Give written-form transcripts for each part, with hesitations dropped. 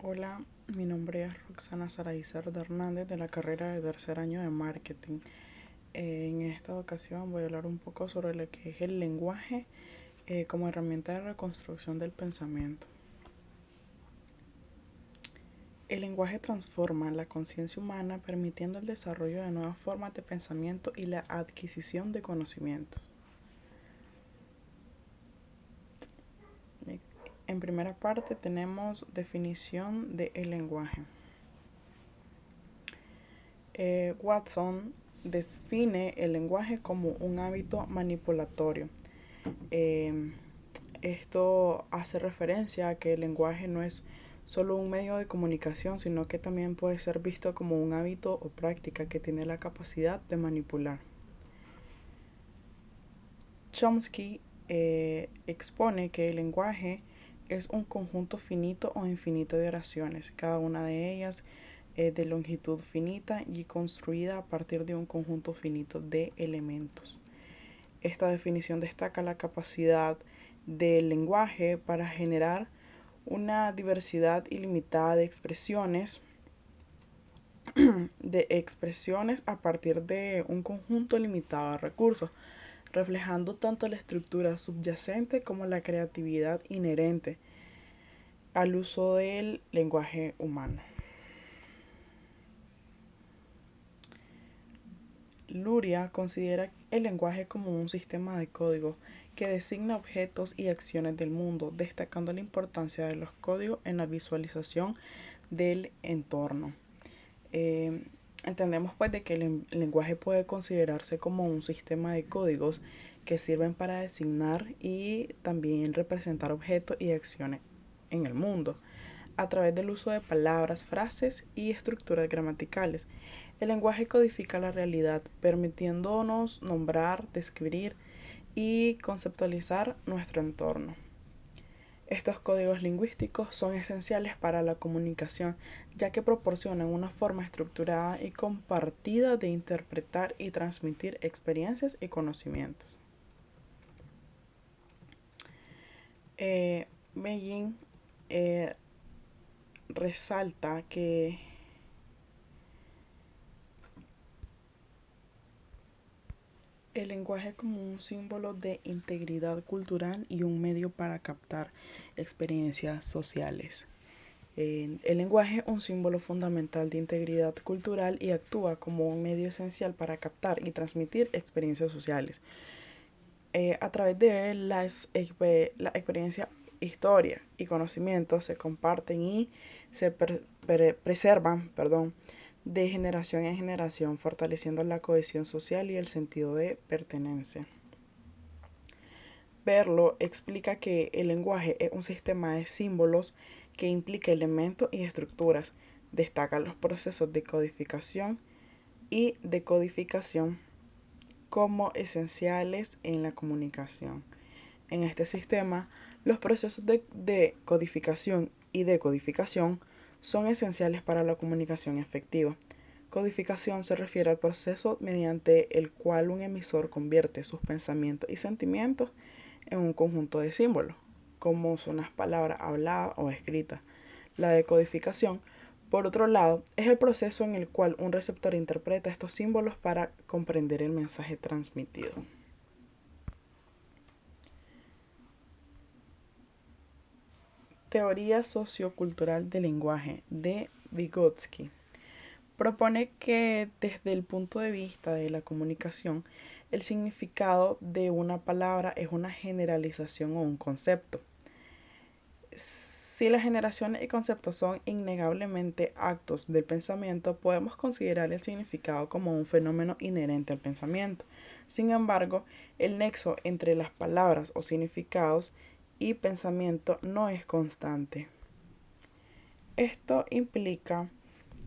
Hola, mi nombre es Roxana Saray Cerda Hernández de la carrera de tercer año de marketing. En esta ocasión voy a hablar un poco sobre lo que es el lenguaje como herramienta de reconstrucción del pensamiento. El lenguaje transforma la conciencia humana permitiendo el desarrollo de nuevas formas de pensamiento y la adquisición de conocimientos. En primera parte tenemos definición del lenguaje. Watson define el lenguaje como un hábito manipulatorio. Eh, Esto hace referencia a que el lenguaje no es solo un medio de comunicación, sino que también puede ser visto como un hábito o práctica que tiene la capacidad de manipular. Chomsky expone que el lenguaje es un conjunto finito o infinito de oraciones, cada una de ellas de longitud finita y construida a partir de un conjunto finito de elementos. Esta definición destaca la capacidad del lenguaje para generar una diversidad ilimitada de expresiones a partir de un conjunto limitado de recursos, reflejando tanto la estructura subyacente como la creatividad inherente al uso del lenguaje humano. Luria considera el lenguaje como un sistema de código que designa objetos y acciones del mundo, destacando la importancia de los códigos en la visualización del entorno. Entendemos pues de que el lenguaje puede considerarse como un sistema de códigos que sirven para designar y también representar objetos y acciones en el mundo a través del uso de palabras, frases y estructuras gramaticales. El lenguaje codifica la realidad, permitiéndonos nombrar, describir y conceptualizar nuestro entorno. Estos códigos lingüísticos son esenciales para la comunicación, ya que proporcionan una forma estructurada y compartida de interpretar y transmitir experiencias y conocimientos. Beijing resalta que el lenguaje como un símbolo de integridad cultural y un medio para captar experiencias sociales. El lenguaje es un símbolo fundamental de integridad cultural y actúa como un medio esencial para captar y transmitir experiencias sociales. A través de él, la experiencia, historia y conocimientos se comparten y se preservan, de generación en generación, fortaleciendo la cohesión social y el sentido de pertenencia. Verlo explica que el lenguaje es un sistema de símbolos que implica elementos y estructuras. Destaca los procesos de codificación y decodificación como esenciales en la comunicación. En este sistema, los procesos de codificación y decodificación son esenciales para la comunicación efectiva. Codificación se refiere al proceso mediante el cual un emisor convierte sus pensamientos y sentimientos en un conjunto de símbolos, como son las palabras habladas o escritas. La decodificación, por otro lado, es el proceso en el cual un receptor interpreta estos símbolos para comprender el mensaje transmitido. Teoría sociocultural del lenguaje de Vygotsky propone que desde el punto de vista de la comunicación, el significado de una palabra es una generalización o un concepto. Si las generaciones y conceptos son innegablemente actos del pensamiento, podemos considerar el significado como un fenómeno inherente al pensamiento. Sin embargo, el nexo entre las palabras o significados y pensamiento no es constante. Esto implica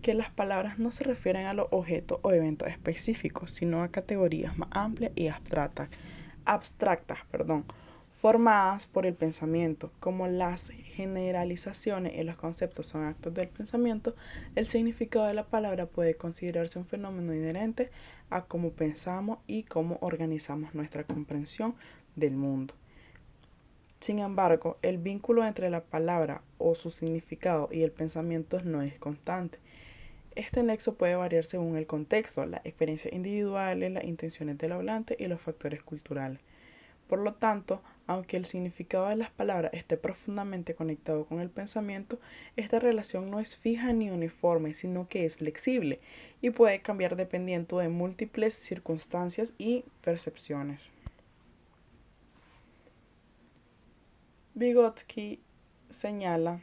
que las palabras no se refieren a los objetos o eventos específicos, sino a categorías más amplias y abstractas, formadas por el pensamiento. Como las generalizaciones y los conceptos son actos del pensamiento, el significado de la palabra puede considerarse un fenómeno inherente a cómo pensamos y cómo organizamos nuestra comprensión del mundo. Sin embargo, el vínculo entre la palabra o su significado y el pensamiento no es constante. Este nexo puede variar según el contexto, las experiencias individuales, las intenciones del hablante y los factores culturales. Por lo tanto, aunque el significado de las palabras esté profundamente conectado con el pensamiento, esta relación no es fija ni uniforme, sino que es flexible y puede cambiar dependiendo de múltiples circunstancias y percepciones. Vygotsky señala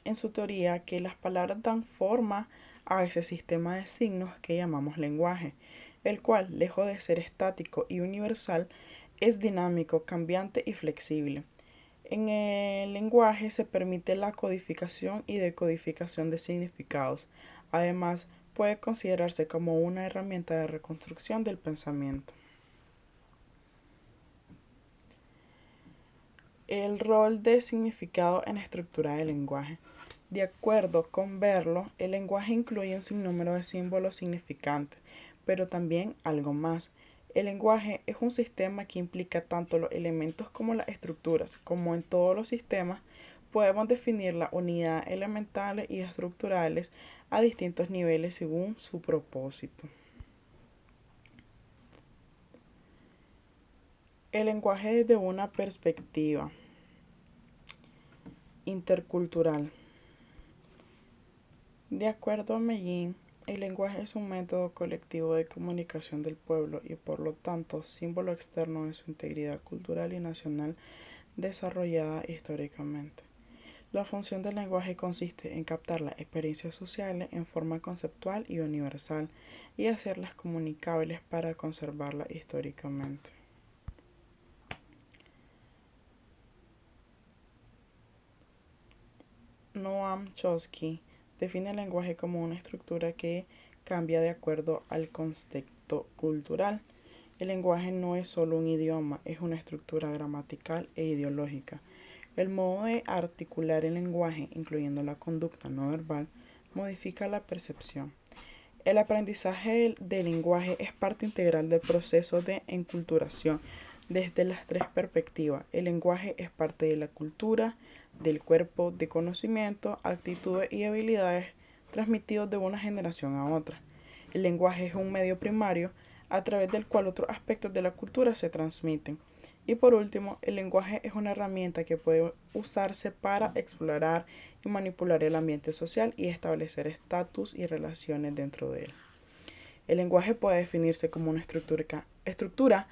en su teoría que las palabras dan forma a ese sistema de signos que llamamos lenguaje, el cual, lejos de ser estático y universal, es dinámico, cambiante y flexible. En el lenguaje se permite la codificación y decodificación de significados. Además, puede considerarse como una herramienta de reconstrucción del pensamiento. El rol de significado en la estructura del lenguaje. De acuerdo con Berlo, el lenguaje incluye un sinnúmero de símbolos significantes, pero también algo más. El lenguaje es un sistema que implica tanto los elementos como las estructuras. Como en todos los sistemas, podemos definir las unidades elementales y estructurales a distintos niveles según su propósito. El lenguaje desde una perspectiva intercultural. De acuerdo a Mellin, el lenguaje es un método colectivo de comunicación del pueblo y por lo tanto símbolo externo de su integridad cultural y nacional desarrollada históricamente. La función del lenguaje consiste en captar las experiencias sociales en forma conceptual y universal y hacerlas comunicables para conservarlas históricamente. Noam Chomsky define el lenguaje como una estructura que cambia de acuerdo al contexto cultural. El lenguaje no es solo un idioma, es una estructura gramatical e ideológica. El modo de articular el lenguaje, incluyendo la conducta no verbal, modifica la percepción. El aprendizaje del lenguaje es parte integral del proceso de enculturación. Desde las tres perspectivas, el lenguaje es parte de la cultura, del cuerpo de conocimiento, actitudes y habilidades transmitidos de una generación a otra. El lenguaje es un medio primario a través del cual otros aspectos de la cultura se transmiten. Y por último, el lenguaje es una herramienta que puede usarse para explorar y manipular el ambiente social y establecer estatus y relaciones dentro de él. El lenguaje puede definirse como una estructura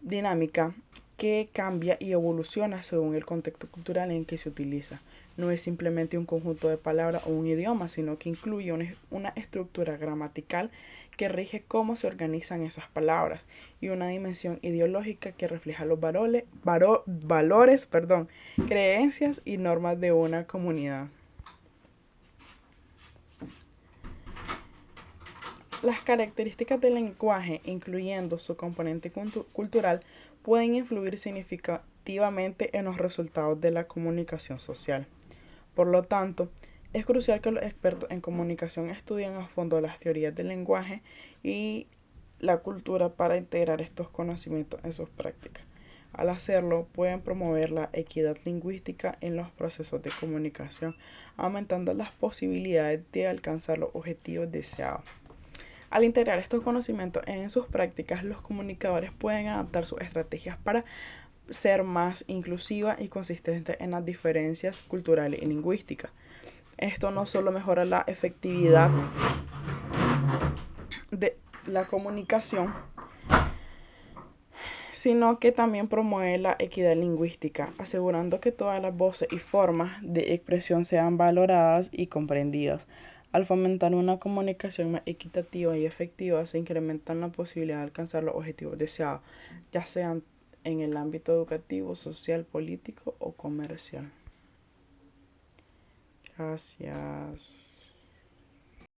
dinámica que cambia y evoluciona según el contexto cultural en que se utiliza. No es simplemente un conjunto de palabras o un idioma, sino que incluye una estructura gramatical que rige cómo se organizan esas palabras y una dimensión ideológica que refleja los valores, creencias y normas de una comunidad. Las características del lenguaje, incluyendo su componente cultural, pueden influir significativamente en los resultados de la comunicación social. Por lo tanto, es crucial que los expertos en comunicación estudien a fondo las teorías del lenguaje y la cultura para integrar estos conocimientos en sus prácticas. Al hacerlo, pueden promover la equidad lingüística en los procesos de comunicación, aumentando las posibilidades de alcanzar los objetivos deseados. Al integrar estos conocimientos en sus prácticas, los comunicadores pueden adaptar sus estrategias para ser más inclusivas y consistentes en las diferencias culturales y lingüísticas. Esto no solo mejora la efectividad de la comunicación, sino que también promueve la equidad lingüística, asegurando que todas las voces y formas de expresión sean valoradas y comprendidas. Al fomentar una comunicación más equitativa y efectiva, se incrementa la posibilidad de alcanzar los objetivos deseados, ya sean en el ámbito educativo, social, político o comercial. Gracias.